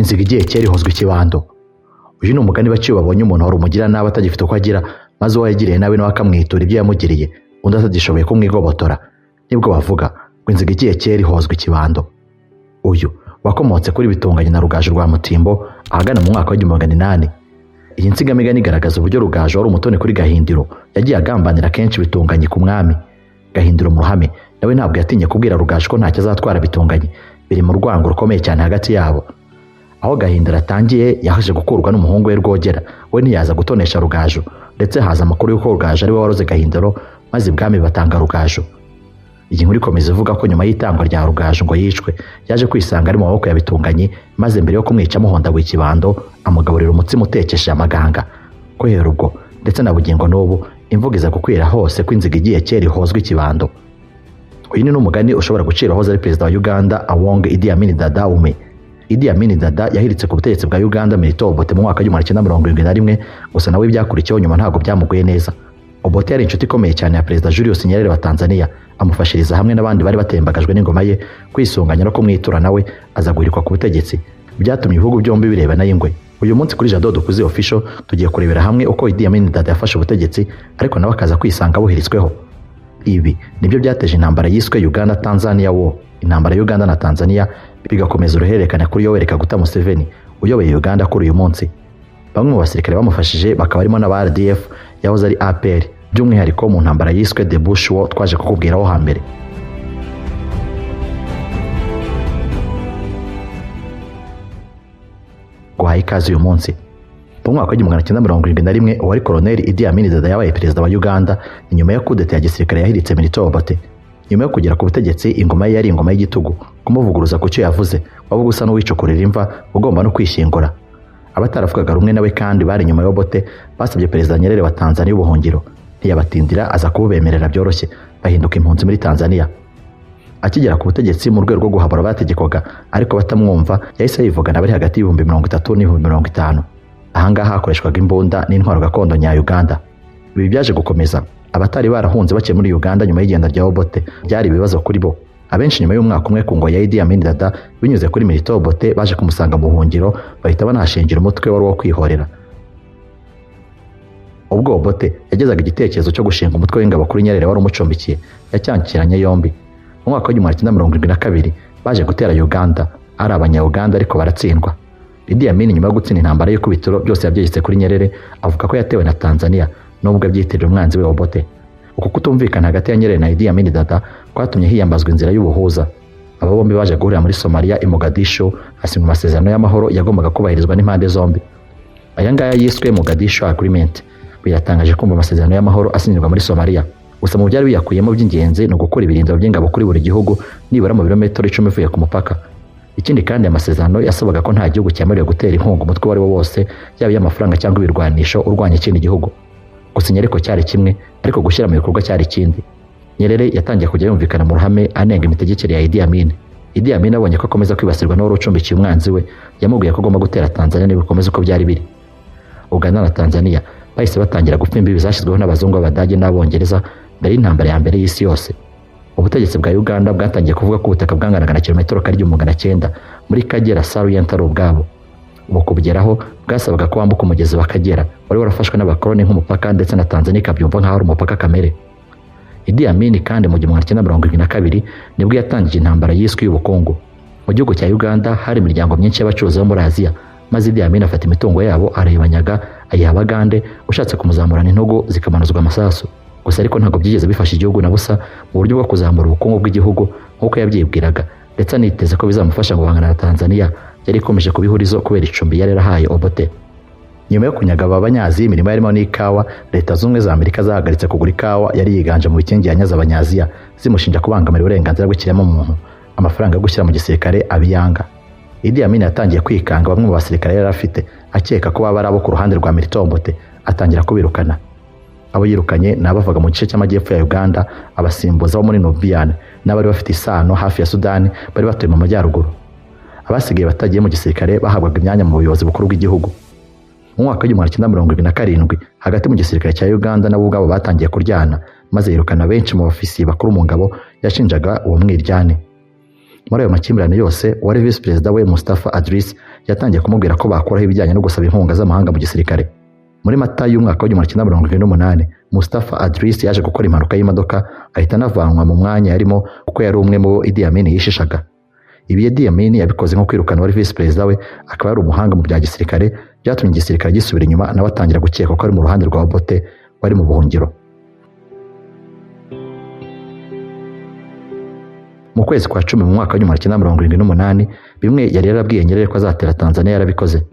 inziga igiye kera ihozwa ikibando. Uyu ni umugani baciye babonye umuntu wari umugira nabi atagifite uko agira, maze uwo yagiriye nabi nawe akamwitura ibyo yamugiriye, undi atagishoboye kumwigobotora, nibwo bavuga ngo inziga igiye kera ihozwa ikibando. Uyu wakomotse kuri Bitunganye na Rugaju rwa Mutimbo ahagana mu mwaka wa 1800. Iyi nsigamigani igaragaza uburyo Rugaju wari umutoni kuri Gahindiro yagiye agambanira kenshi Bitunganye ku mwami. Gahindiro mu ruhame nawe ntabwo yatinye kubwira Rugaju ko ntacyo azatwara Bitunganye, biri mu rwango rukomeye cyane hagati yabo. Aho Gahindiro atangiye yaje gukurwa n'umuhungu we Rwogera, we ntiyaza gutonesha Rugaju, ndetse haza amakuru y'uko Rugaju ari we waroze Gahindiro, maze ibwami batanga Rugaju. Iyi nkuru ikomeza ivuga ko nyuma y'itangwa rya Rugaju ngo yicwe, yaje kwisanga ari mu maboko ya Bitunganye, maze mbere yo kumwica amuhondaguye ikibando amugaburira umutsima utekesheje amaganga. Guhera ubwo ndetse na bugingo n'ubu imvugo iza gukwira hose ko inziga igiye kera ihozwa ikibando. Uyu ni n'umugani ushobora gucira hoza ari perezida wa Uganda Awong Idi Amin Dada Ume. Idi Amin Dada yahiritse ku butegetsi bwa Uganda Milito Obote mu mwaka wa 1971, gusa nawe byakurikiyeho nyuma ntabwo byamuguye neza. Obote yari inshuti ikomeye cyane ya perezida Julius Nyerere wa Tanzania, amufashiriza hamwe n'abandi bari batembagajwe n'ingoma ye kwisunganya no kumwitura, nawe aza guhirikwa ku butegetsi. Byatumye ibihugu byombi birebana y'ingwe. Uyu munsi kuri Jado Dukuze Official tugiye kurebera hamwe uko Idi Amin Dada yafashe ubutegetsi, ariko nawe akaza kwisanga buhiritsweho. Ibi nibyo byateje intambara yiswe Uganda Tanzania War. Intambara Uganda na Tanzania bigakomeza uruhererekane kuri Yoweri Kaguta Museveni uyoboye Uganda kuri uyu munsi. Bamwe mu basirikare bamufashije bakaba barimo na RDF yahoze ari APR, by'umwihariko mu ntambara yiswe The Bush War twaje kukubwiraho hambere. Guhaye ikaze uyu munsi. Mu mwaka wa 1971 uwari Colonel Idi Amin Dada yabaye perezida wa Uganda nyuma ya kudeta ya gisirikare yahiritse Milito Obote. Nyuma yo kugera ku butegetsi, ingoma ye yari ingoma y'igitugu, kumuvuguruza ku cyo yavuze waba gusa n'uwicukurira imva ugomba no kwishingura. Abataravugaga rumwe nawe kandi bari nyuma y'Obote basabye perezida Nyerere wa Tanzania ubuhungiro, ntiyabatindira aza kububemerera byoroshye, bahinduka impunzi muri Tanzania. Akigera ku butegetsi mu rwego rwo guhabura abategekwaga ariko batamwumva, yahise yivugana bari hagati y'ibihumbi 30 n'ibihumbi 50. Ahangaha hakoreshwaga imbunda n'intwaro gakondo nya Uganda. Ibi byaje gukomeza abatari barahunze bake muri Uganda nyuma y'igenda rya Obote byari ibibazo kuri bo. Abenshi nyuma y'umwaka umwe ku ngo ya Idi Amin Dada binyuze kuri Milito Obote baje kumusanga mu buhungiro, bahita banashingira umutwe wari wo kwihorera. Ubwo Obote yagezaga igitekerezo cyo gushinga umutwe w'ingabo kuri Nyerere wari umucumbikiye, yacyangiranye yombi. Mu mwaka wa 1972 baje gutera Uganda ari abanya-Uganda ariko baratsindwa. Idi Amin nyuma yo gutsinda intambara y'ikubitiro byose yabyegetse kuri Nyerere, avuga ko yatewe na Tanzania nubwo byitiriwe umwanzi we Obote. Uko kutumvikana hagati ya Nyerere na Idi Amin Dada kwatumye hiyambazwa inzira y'ubuhuza. Aba bombi baje guhurira muri Somalia i Mogadishu, hasinywa amasezerano y'amahoro yagombaga kubahirizwa n'impande zombi. Aya ngaya yiswe Mogadishu Agreement. Biratangaje kumva amasezerano y'amahoro asinyirwa muri Somalia. Gusa mu byari biyakuyemo by'ingenzi no gukora ibirindiro by'ingabo kuri buri gihugu nibura mu birometero 10 uvuye ku mupaka. Ikindi kandi amasezerano yasabaga ko nta gihugu cyemerewe gutera inkunga umutwe wari wo wose, yaba y'amafaranga cyangwa ibirwanisho urwanya ikindi gihugu. Gusa Nyerere cyari kimwe, ariko gushyira mu bikorwa cyari ikindi. Nyerere yatangiye kujya yumvikana mu ruhame anenga imitegekere ya Idi Amin. Idi Amin abonye ko akomeza kwibasirwa n'uwari ucumbikiye umwanzi we, yamubwiye ko agomba gutera Tanzania nibikomeza uko byari biri. Uganda na Tanzania bahise batangira gupfa imbibi zashyizweho n'abazungu b'Abadage n'Abongereza mbere y'intambara ya mbere y'isi yose. Ubutegetsi bwa Uganda bwatangiye kuvuga ko ubutaka bwanganaga na kilometero kari 900 muri Kagera Salient ari ubwabo. Ubu kubugeraho bwasabaga ko wambuka umugezi wa Kagera wari warafashwe n'abakoloni nk'umupaka, ndetse na Tanzania ikabyumva nk'aho ari umupaka kamere. Idi Amin kandi mu 1972 nibwo yatangije intambara yiswe y'ubukungu. Mu gihugu cya Uganda hari imiryango myinshi y'abacuruzi bo muri Aziya, maze Idi Amin afata imitungo yabo arayibanyaga ayiha Abagande, ushatse kumuzamurana intugu zikamanuzwa amasasu. Gusa ariko ntabwo byigeze bifasha igihugu na busa mu buryo bwo kuzamura ubukungu bw'igihugu nk'uko yabyibwiraga, ndetse aniteze ko bizamufasha guhangana na Tanzania yari ikomeje kubihurizo kubera icumbi yari yarahaye Obote. Nyuma yo kunyaga abanyaziya imirimo yarimo n'ikawa, Leta z'Ubumwe za Amerika zahagaritse kugura ikawa yari yiganje mu bikingi yanyaza abanyaziya, zimushinja kubangamira uburenganzira bw'ikiremwamuntu. Amafaranga yo gushyira mu gisirikare abiyanga. Idi Amin yatangiye kwikanga bamwe mu basirikare yari afite, akeka ko baba ari abo ku ruhande rwa Milito Obote, atangira kubirukana. Abo yirukanye n'abavaga mu gice cy'amajyepfo ya Uganda, abasimbuza bo muri Nubian n'abari bafite isano hafi ya Sudani bari batuye mu majyaruguru. Abasigaye batagiye mu gisirikare bahabwaga imyanya mu buyobozi bukuru bw'igihugu. Mu mwaka wa 1977 hagati mu gisirikare cya Uganda nabo ubwabo batangiye kuryana, maze yirukana benshi mu ofisiye bakuru mu ngabo yashinjaga uwo mwiryane. Muri ayo makimbirane yose wari vice perezida we Mustafa Adris yatangiye kumubwira ko bakoraho ibijyanye no gusaba inkunga z'amahanga mu gisirikare. Muri Mata y'umwaka wa 1978 Mustafa Adris yaje gukora impanuka y'imodoka ahita anavanwa mu mwanya yarimo kuko yari umwe mu Idi Amin yishishaga. Ibi Idi Amin yabikoze nko kwirukana wari vice perezida we akaba yari umuhanga mu bya gisirikare, byatumye igisirikare gisubira inyuma nawe atangira gukeka ko ari mu ruhande rwa Obote wari mu buhungiro. Mu kwezi kwa 10 mu mwaka wa 1978 bimwe yari yarabwiye Nyerere ko azatera Tanzania yarabikoze.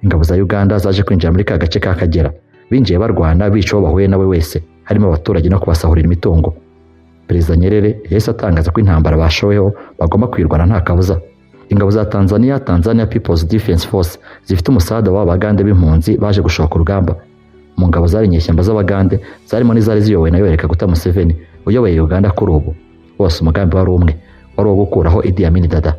Ingabo za Uganda zaje kwinjira muri ka gace ka Kagera, binjiye barwana bica uwo bahuye nawe wese, harimo abaturage no kubasahurira imitungo. Perezida Nyerere yahise atangaza ko intambara bashoweho bagomba kwirwana nta kabuza. Ingabo za Tanzania People's Defense Force zifite umusada w'Abagande b'impunzi baje gushoka urugamba. Mu ngabo zari inyeshyamba z'Abagande zarimo n'izari ziyobowe na Yoweri Kaguta Museveni uyoboye Uganda kuri ubu. Bose umugambi wari umwe, wari uwo gukuraho Idi Amin Dada.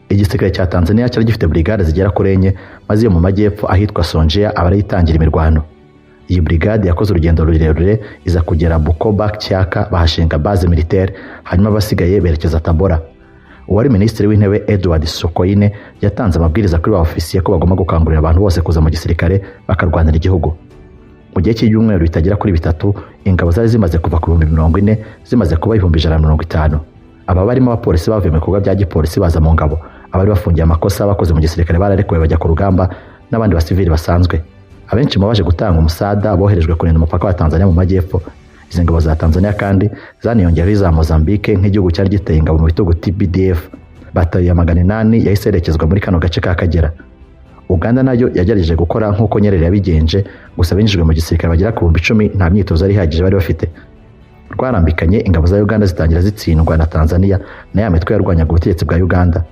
Igisirikare cya Tanzania cyari gifite brigade zigera kuri enye, maze iyo mu majyepfo ahitwa Songea abarayitangira imirwano. Iyi brigade yakoze urugendo rurerure iza kugera Bukoba Kyaka, bahashinga base militaire, hanyuma basigaye berekeza Tabora. Uwari minisitiri w'intebe Edward Sokoine yatanze amabwiriza kuri ba ofisiye ko bagomba gukangurira abantu bose kuza mu gisirikare bakarwanira igihugu. Mu gihe cy'ibyumweru bitagera kuri 3 ingabo zari zimaze kuva ku 40,000 zimaze kuba 150. Aba barimo abapolisi bavuye mu bikorwa bya gipolisi baza mu ngabo, abari bafungiye amakosa bakoze mu gisirikare bararekuwe bajya ku rugamba, n'abandi basivili basanzwe. Abenshi mu baje gutanga umusada boherejwe kurinda umupaka wa Tanzania mu majyepfo. Izi ngabo za Tanzania kandi zaniyongereho za Mozambique nk'igihugu cyari giteye ingabo mu bitugu TPDF. Batayo ya 800 yahise yerekezwa muri kano gace ka Kagera. Uganda nayo yagerageje gukora nk'uko Nyerere yabigenje, gusa binjijwe mu gisirikare bagera ku 10,000 nta myitozo ari ihagije bari bafite. Rwarambikanye ingabo za Uganda zitangira zitsindwa na Tanzania na ya mitwe yarwanyaga ubutegetsi bwa Uganda.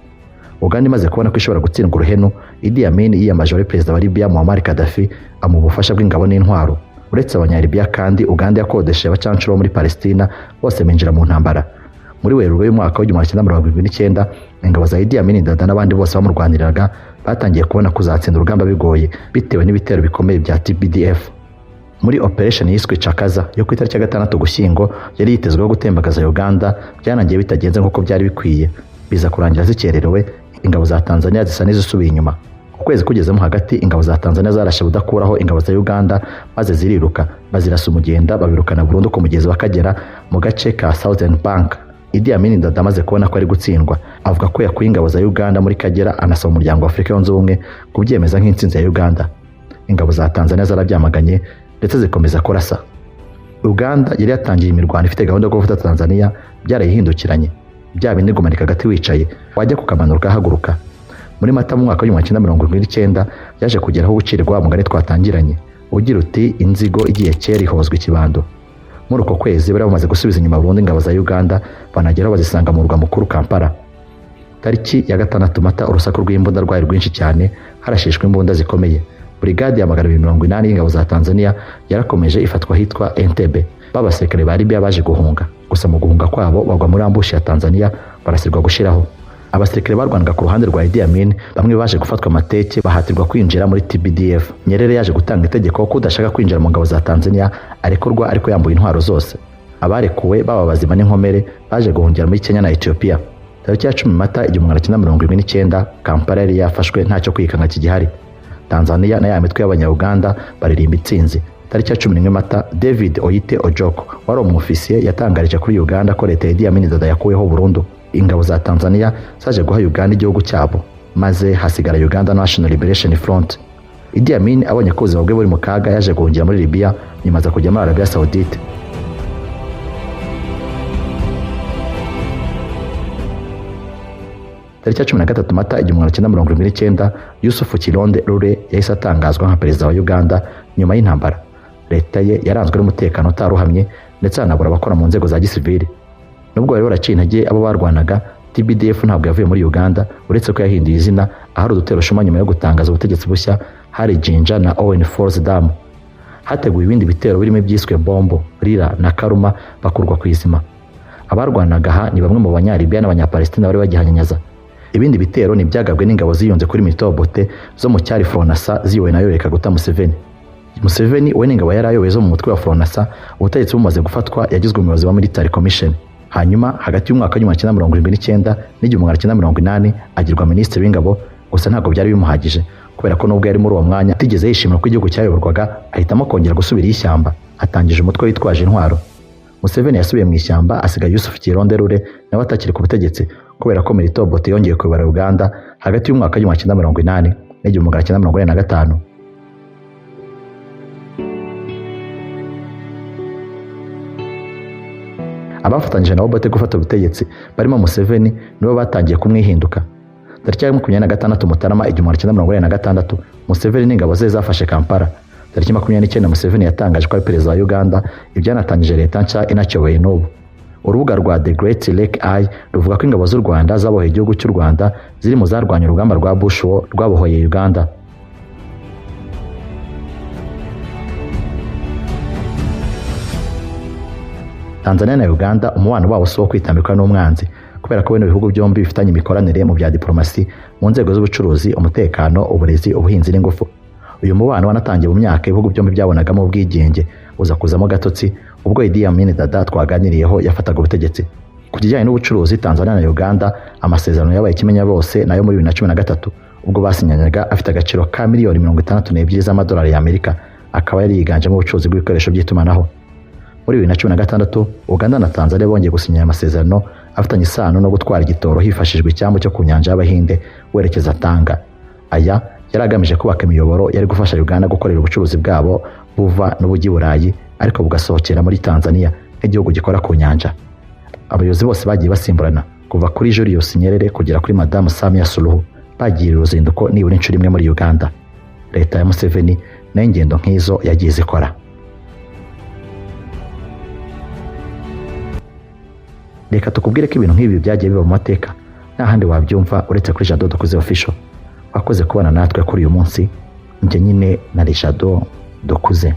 Uganda imaze kubona ko ishobora gutsindwa uruhenu, Idi Amin yiyamaje ari perezida wa Libya Muammar Gaddafi amubufasha bw'ingabo n'intwaro. Uretse abanyalibya kandi Uganda yakodesheje abacancuro muri Palestina bose binjira mu ntambara. Muri Werurwe y'umwaka wa 1979 ingabo za Idi Amin Dada n'abandi bose bamurwaniraga batangiye kubona kuzatsinda urugamba bigoye bitewe n'ibitero bikomeye bya TPDF. Muri operation yiswe Chakaza yo ku itariki ya 6 Ugushyingo yari yitezweho gutembagaza Uganda, byanangiye bitagenze nk'uko byari bikwiye, biza kurangira zikererewe. Ingabo za Tanzania zisa n'izisubiye inyuma. Ukwezi kugezemo hagati ingabo za Tanzania zarashe budakuraho ingabo za Uganda, maze ziriruka bazirasa umugenda babirukana burundu ku mugezi wa Kagera mu gace ka Southern Bank. Idi Amin Dada amaze kubona ko ari gutsindwa, avuga ko yakuye ingabo za Uganda muri Kagera, anasaba umuryango wa Afurika yunze ubumwe kubyemeza nk'intsinzi ya Uganda. Ingabo za Tanzania zarabyamaganye ndetse zikomeza kurasa. Uganda yari yatangiye imirwano ifite gahunda yo gufata Tanzania, byarayihindukiranye. Bya bindi gumanika hagati wicaye wajya kukamanura ugahaguruka. Muri Mata mu mwaka wa 1979 yaje kugeraho ubucirirwa mugari twatangiranye, ugira uti inzigo igiye kera ihozwa ikibando. Muri uko kwezi bari bamaze gusubiza inyuma burundu ingabo za Uganda, banageraho bazisanga mu murwa mukuru Kampala. Tariki ya 6 Mata urusaku rw'imbunda rwari rwinshi cyane, harashishwe imbunda zikomeye. Brigade ya 280 y'ingabo za Tanzania yarakomeje ifatwa hitwa Entebbe. Babasirikare ba Libya baje guhunga, gusa mu guhunga kwabo bagwa muri ambushi ya Tanzania barasirwa gushiraho. Abasirikare barwanaga ku ruhande rwa Idi Amin bamwe baje gufatwa amateke bahatirwa kwinjira muri TPDF. Nyerere yaje gutanga itegeko ko udashaka kwinjira mu ngabo za Tanzania arekurwa ariko yambuye intwaro zose. Abarekuwe baba bazima n'inkomere baje guhungira muri Kenya na Ethiopia. Tariki ya 10 Mata 1979 Kampala yari yafashwe ntacyo kwikanga kigihari. Tanzania na ya mitwe y'abanya-Uganda baririmba itsinzi. Tariki ya 11 Mata David Oyite Ojoko wari umufisiye yatangarije kuri Uganda ko leta ya Idi Amin Dada yakuyeho burundu ingabo za Tanzania zaje guha Uganda igihugu cyabo, maze hasigara Uganda National Liberation Front. Idi Amin abonye ko ubuzima bwe buri mu kaga yaje guhungira muri Libya, nyuma aza kujya muri Arabia Saudite. Tariki ya 13 Mata 1979 Yusufu Kironde Rure yahise atangazwa nka perezida wa Uganda nyuma y'intambara. Leta ye yaranzwe n'umutekano utaruhamye ndetse anabura abakora mu nzego za gisivili. Nubwo bari baraciye intege abo barwanaga, TPDF ntabwo yavuye muri Uganda, uretse ko yahinduye izina ahari udutero shuma nyuma yo gutangaza ubutegetsi bushya hari Jinja na Owen Falls Dam. Hateguwe ibindi bitero birimo ibyiswe Bombo, Rira na Karuma bakurwa ku izima. Abarwanaga aha ni bamwe mu banyalibya n'abanyapalestina bari bagihanyanyaza. Ibindi bitero ni byagabwe n'ingabo ziyunze kuri Mitobote zo mu cyari Fronasa ziyowe na Yoweri Kaguta Museveni. Museveni we n'ingabo yari ayoboye zo mu mutwe wa Fronasa, ubutegetsi bumaze gufatwa yagizwe umuyobozi wa Military Commission. hanyuma hagati y'umwaka wa 1979 n'1980 agirwa minisitiri w'ingabo. Gusa ntabwo byari bimuhagije kubera ko nubwo yari muri uwo mwanya atigeze yishimira ko igihugu cyayoborwaga, ahitamo kongera gusubira ishyamba. Atangije umutwe witwaje intwaro. Museveni yasubiye mu ishyamba asiga Yusuf Kironderure nawe atakiri ku butegetsi kubera ko Milton Obote yongeye kuyobora Uganda hagati y'umwaka wa 1980 n'1945. Abafatanyije na Obote gufata ubutegetsi barimo Museveni nibo batangiye kumwihinduka. Tariki ya 26 Mutarama 1946 Museveni n'ingabo ze zafashe Kampala. Tariki 29 Museveni yatangaje ko ari perezida wa Uganda, ibyanatangije leta nshya inacyobeye n'ubu. Urubuga rwa The Great Lake Eye ruvuga ko ingabo z'u Rwanda zabohoye igihugu cy'u Rwanda ziri mu zarwanya urugamba rwa Bush War rwabohoye Uganda. Tanzania na Uganda umubano wabo si wo kwitambikwa n'umwanzi kubera ko bino bihugu byombi bifitanye imikoranire mu bya diplomasi, mu nzego z'ubucuruzi, umutekano, uburezi, ubuhinzi n'ingufu. Uyu mubano wanatangiye mu myaka ibihugu byombi byabonagamo ubwigenge uza kuzamo gatotsi ubwo Idi Amin Dada twaganiriyeho yafataga ubutegetsi. Ku kijyanye n'ubucuruzi, Tanzania na Uganda amasezerano yabaye kimenya bose nayo muri 2013 ubwo basinyanyaga afite agaciro ka miliyoni 62 z'amadolari y'Amerika, akaba yari yiganjemo ubucuruzi bw'ibikoresho by'itumanaho. Muri 2016 Uganda na Tanzania bongeye gusinya amasezerano afitanye isano no gutwara igitoro hifashishijwe icyambu cyo ku nyanja y'Abahinde werekeza Tanga. Aya yari agamije kubaka imiyoboro yari gufasha Uganda gukorera ubucuruzi bwabo buva n'ubujyi Burayi ariko bugasohokera muri Tanzania nk'igihugu gikora ku nyanja. Abayobozi bose bagiye basimburana kuva kuri Julius Nyerere kugera kuri Madame Samia Suluhu, bagiye uruzinduko nibura inshuro imwe muri Uganda. Leta ya Museveni nayo ingendo nk'izo yagiye zikora. Reka tukubwire ko ibintu nk'ibi byagiye biba mu mateka, nta handi wabyumva uretse kuri Jado Dokuze Official. Wakoze kubana natwe kuri uyu munsi. Njye nyine na Jado Dokuze.